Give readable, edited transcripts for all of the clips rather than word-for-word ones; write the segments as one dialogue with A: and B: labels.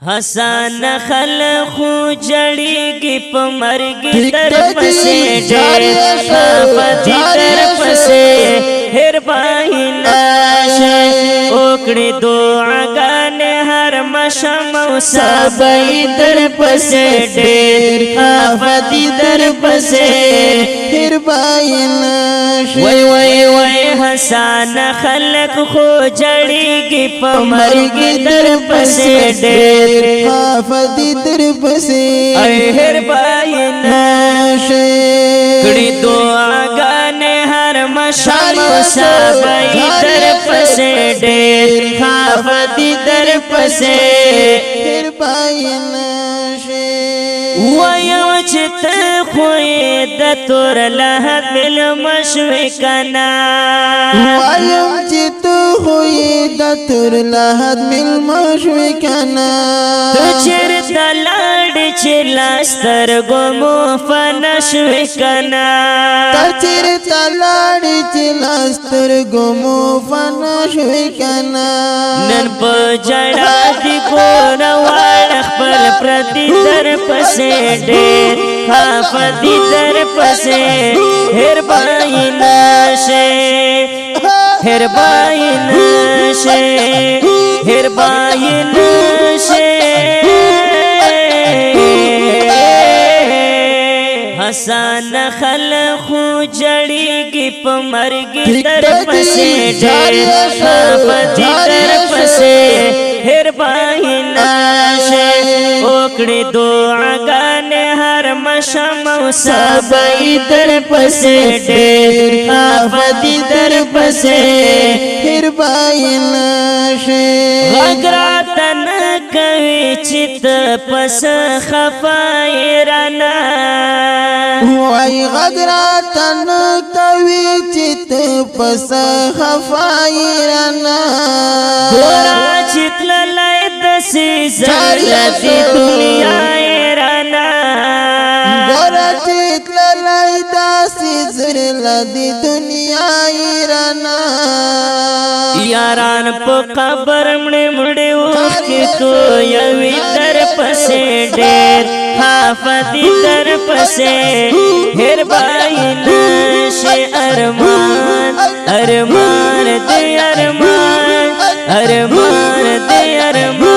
A: حسن خلخو جړیږي په مرګ در پسې ډېر خفتی در پسې هر بایناشه وکړي دعاګانې هر مشم او سبای در پسې ډېر خفتی در پسې
B: هر بایناشه
A: وای وای وای حسن خلخو جړیږي په مرګ در پسې ډېر
B: حافظی در پسې
A: هر بایناشه کړي دعاګانې هر مشم او سبای در پسې ډېر حافظی در پسې
B: هر بایناشه
A: وایو چې ته خوې د تور لحد مل مشوي کنا
B: وایم چې ته خوې د تور لحد مل مشوي کنا
A: ته چیرته لاړې چې لاستر ګمو فنشوي کنا
B: ته چیرته لاړې چې لاستر ګمو فنشوي کنا
A: نن په جړا دی ګور واړ خپل پردي در پسې ډېر حافظي در پسې هر بایناشه هر بایناشه هر بایناشه حسن خلخو جړیږي په مرګ در پسې ډېر حافظي در پسې هر بایناشه وکړي دعاګانې هر مشم او سبای در پسې ډېر حافظي در پسې
B: هر بایناشه
A: غږ راته نه کوي چې ته پس خفای رانه
B: وای غږ راته نه کوي چې ته پس خفای رانه
A: ګوره چې تللی داسې زړه د دنیا یې رانه
B: ګوره چې تللی داسې زړه د دنیا یې رانه
A: یاران په قبر مړې مړې اوښکې تویوي در پسې ډېر حافظي در پسې هر بایناشه ارمان ارمان دې ارمان ارمان دې ارمان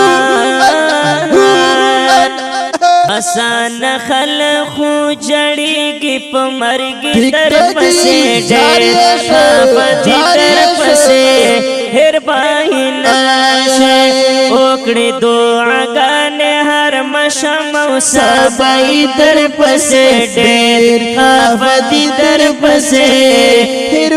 A: حسن خلخو جړیږي په مرګ در پسې ډېر حافظي در پسې هر بایناشه وکړي دعاګانې هر مشم او سبای در پسې ډېر حافظي در پسې
B: هر